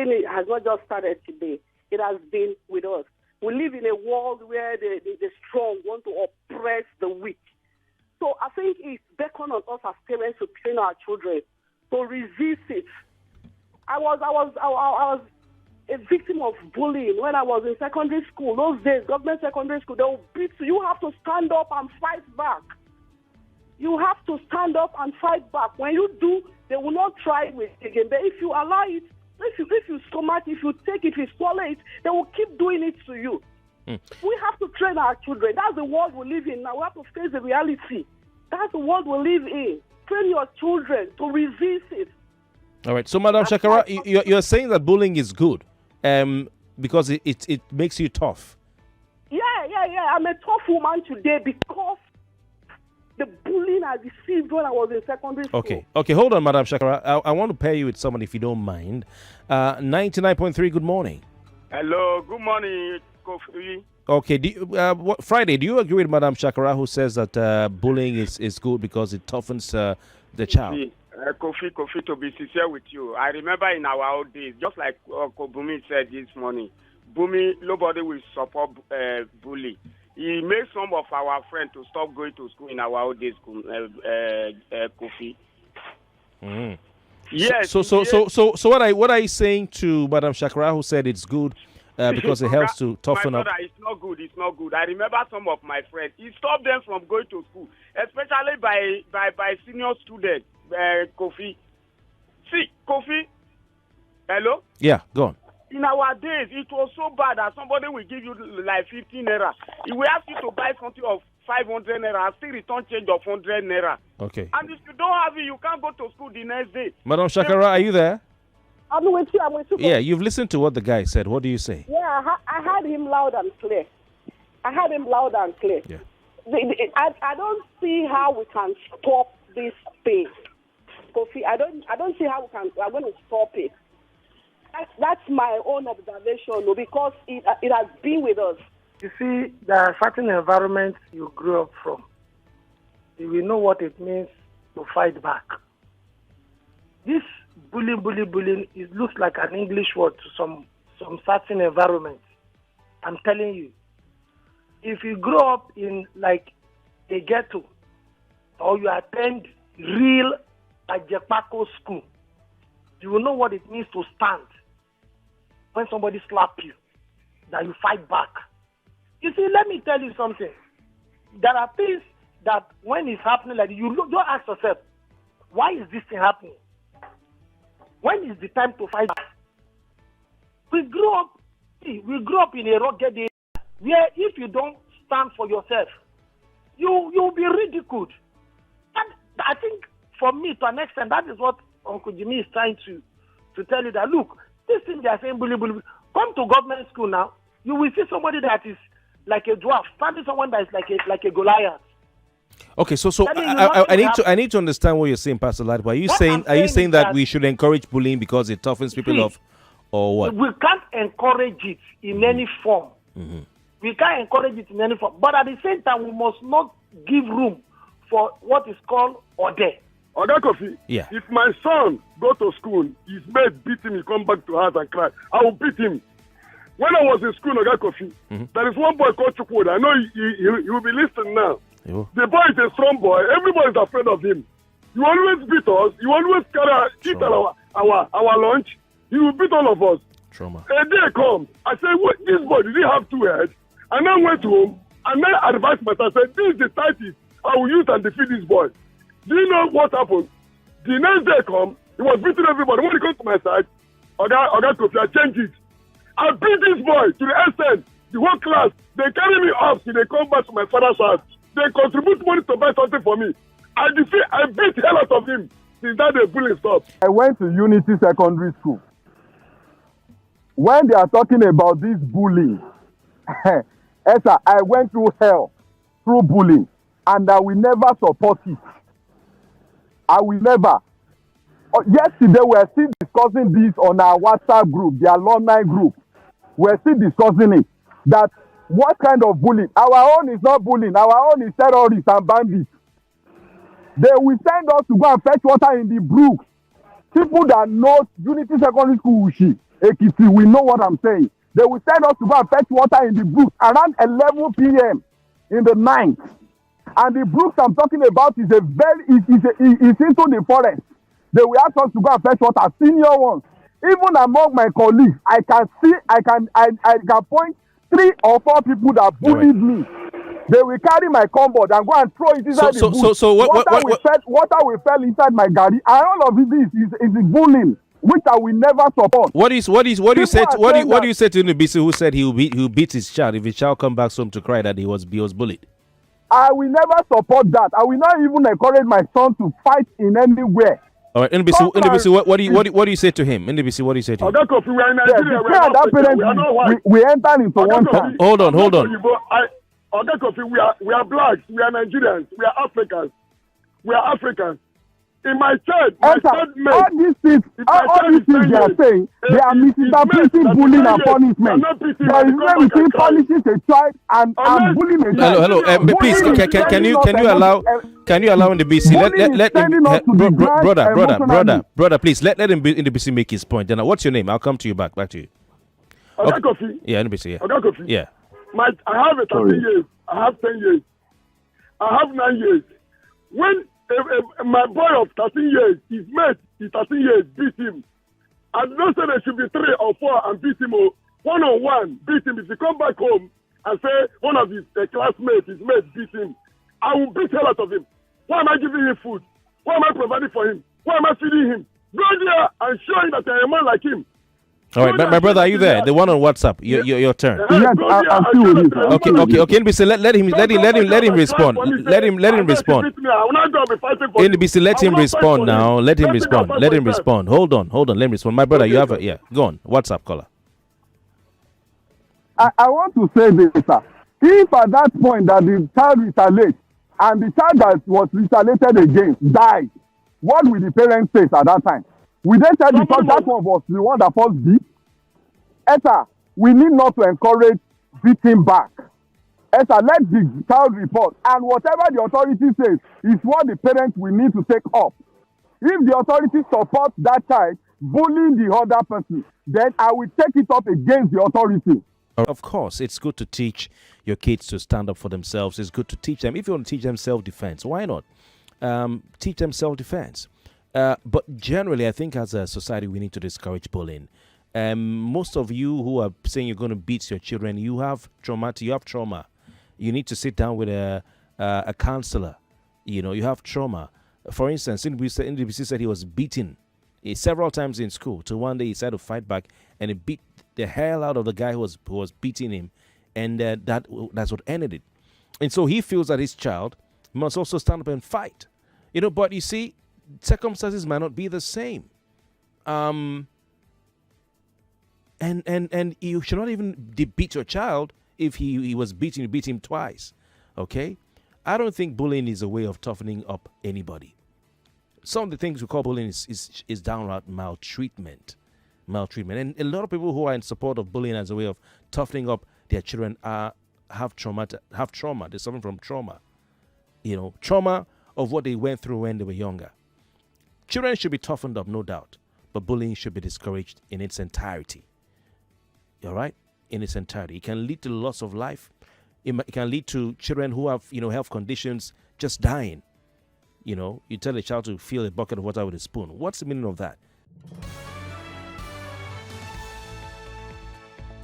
thing has not just started today. It has been with us. We live in a world where the strong want to oppress the weak. So I think it's beckoned on us as parents to train our children to resist it. I was a victim of bullying when I was in secondary school. Those days, government secondary school, they will beat you. You have to stand up and fight back. You have to stand up and fight back. When you do, they will not try it again. But if you allow it, if you stomach, if you take it, if you swallow it, they will keep doing it to you. We have to train our children. That's the world we live in now. We have to face the reality. That's the world we live in. Train your children to resist it. All right. So, Madam Shakara, you're saying that bullying is good because it makes you tough. Yeah. I'm a tough woman today because the bullying I received when I was in secondary school. Okay. Hold on, Madam Shakara. I want to pair you with someone if you don't mind. 99.3, good morning. Hello, good morning, Kofi. Okay, Friday, do you agree with Madam Shakara who says that bullying is good because it toughens the child? Kofi, to be sincere with you, I remember in our old days, just like Bumi said this morning, nobody will support bully. He made some of our friends to stop going to school in our old days, Kofi. Mm. Yes. So what are you saying to Madam Shakara who said it's good because it helps to toughen up? It's not good. I remember some of my friends. He stopped them from going to school, especially by senior students. Kofi. See, Kofi. Hello? Yeah, go on. In our days, it was so bad that somebody will give you like 15 naira. He will ask you to buy something of 500 naira and still return change of 100 naira. Okay. And if you don't have it, you can't go to school the next day. Madam Shakara, are you there? I'm with you. Yeah, you've listened to what the guy said. What do you say? Yeah, I heard him loud and clear. Yeah. I don't see how we can stop this thing, Kofi. I don't see how we're going to stop it. That's my own observation, because it has been with us. You see, there are certain environments you grew up from. You will know what it means to fight back. This bullying, it looks like an English word to some certain environments. I'm telling you, if you grow up in like a ghetto or you attend real Ajepako school, you will know what it means to stand when somebody slaps you, that you fight back. You see, let me tell you something. There are things that when it's happening like you don't ask yourself, why is this thing happening? When is the time to fight back? We grew up in a rugged area where if you don't stand for yourself, you'll be ridiculed. And I think for me, to an extent, that is what Uncle Jimmy is trying to tell you, that look, this thing they are saying bully. Come to government school now, you will see somebody that is like a dwarf, standing someone that is like a Goliath. Okay, so I need to understand what you're saying, Pastor Lad. Are you saying that we should encourage bullying because it toughens people off, or what? We can't encourage it in any form. Mm-hmm. We can't encourage it in any form. But at the same time, we must not give room for what is called order. Oga Kofi, yeah. If my son go to school, his mate beat him, he come back to house and cry, I will beat him. When I was in school, Oga Kofi, there is one boy called Chukwoda. I know he will be listening now. The boy is a strong boy. Everybody is afraid of him. You always beat us. You always eat our lunch. He will beat all of us. Trauma. A day comes. I say, this boy, did he have two heads? And then went home and then advised myself. I said, this is the tactics I will use and defeat this boy. Do you know what happened? The next day come, he was beating everybody. When he comes to my side, Oga Kofi, I changed it. I beat this boy to the extent, the whole class, they carry me off till they come back to my father's house. They contribute money to buy something for me. I beat the hell out of him. Since that the bullying stopped. I went to Unity Secondary School. When they are talking about this bullying, Esther, I went through hell through bullying, and I will never support it. I will never. Yesterday, we are still discussing this on our WhatsApp group, the alumni group. We are still discussing it. That what kind of bullying? Our own is not bullying. Our own is terrorists and bandits. They will send us to go and fetch water in the brook. People that know Unity Secondary School, Ekiti, we know what I'm saying. They will send us to go and fetch water in the brooks around 11 p.m. in the night. And the brooks I'm talking about is into the forest. They will ask us to go and fetch water, senior ones. Even among my colleagues, I can point 3 or 4 people that bullied me. They will carry my cupboard and go and throw it inside the bush. Water will fell inside my gari. And all of this is bullying, which I will never support. What do you say to Nibisi who said he'll beat his child if his child come back home to cry that he was bullied? I will never support that. I will not even encourage my son to fight in anywhere. All right, NBC, what do you say to him? NBC, what do you say to him? Kofi, we are in Nigeria. We enter into one time. Hold on. Kofi, we are blacks. We are Nigerians. We are Africans. In my church, all these things they are saying, they are misinterpreting bullying and punishment. There is no between punishing a child and bullying a child. Hello, please, can you allow in the BC? Brother, please let him in the BC make his point. Then what's your name? I'll come to you back to you. Okay. Kofi. Yeah, NBC. Yeah. Okay, Kofi. Yeah. I have 13 years. I have 10 years. I have 9 years. When my boy of 13 years, his mate is 13 years, beat him. I don't say there should be 3 or 4 and beat him. One-on-one, beat him. If he come back home and say one of his classmates, his mate beat him, I will beat hell out of him. Why am I giving him food? Why am I providing for him? Why am I feeding him? Go there and show him that I am a man like him. All right, my brother, are you there? The one on WhatsApp. Your turn. Yes, I'm still with you. Okay. NBC, let him respond. Let him respond. NBC, let him respond now. Let him respond. Hold on. Let him respond. My brother, you have a go on. WhatsApp caller. I want to say this, sir. If at that point that the child retaliates and the child that was retaliated against died, what will the parents say at that time? We then tell because that one was the one that first beat. Esther, we need not to encourage beating back. Esther, let the child report. And whatever the authority says is what the parents will need to take up. If the authority supports that child bullying the other person, then I will take it up against the authority. Of course, it's good to teach your kids to stand up for themselves. It's good to teach them. If you want to teach them self-defense, why not? Teach them self-defense. But generally, I think as a society, we need to discourage bullying. Most of you who are saying you're going to beat your children, you have trauma. You need to sit down with a counselor. You have trauma. For instance, NDBC said he was beaten several times in school. Till one day he decided to fight back and he beat the hell out of the guy who was beating him, and that's what ended it. And so he feels that his child must also stand up and fight. But you see, circumstances might not be the same. And you should not even beat your child if he was beaten. You beat him twice. Okay? I don't think bullying is a way of toughening up anybody. Some of the things we call bullying is downright maltreatment. And a lot of people who are in support of bullying as a way of toughening up their children have trauma. They're suffering from trauma. Trauma of what they went through when they were younger. Children should be toughened up, no doubt, but bullying should be discouraged in its entirety. All right? In its entirety. It can lead to the loss of life. It can lead to children who have, health conditions just dying. You tell a child to fill a bucket of water with a spoon. What's the meaning of that?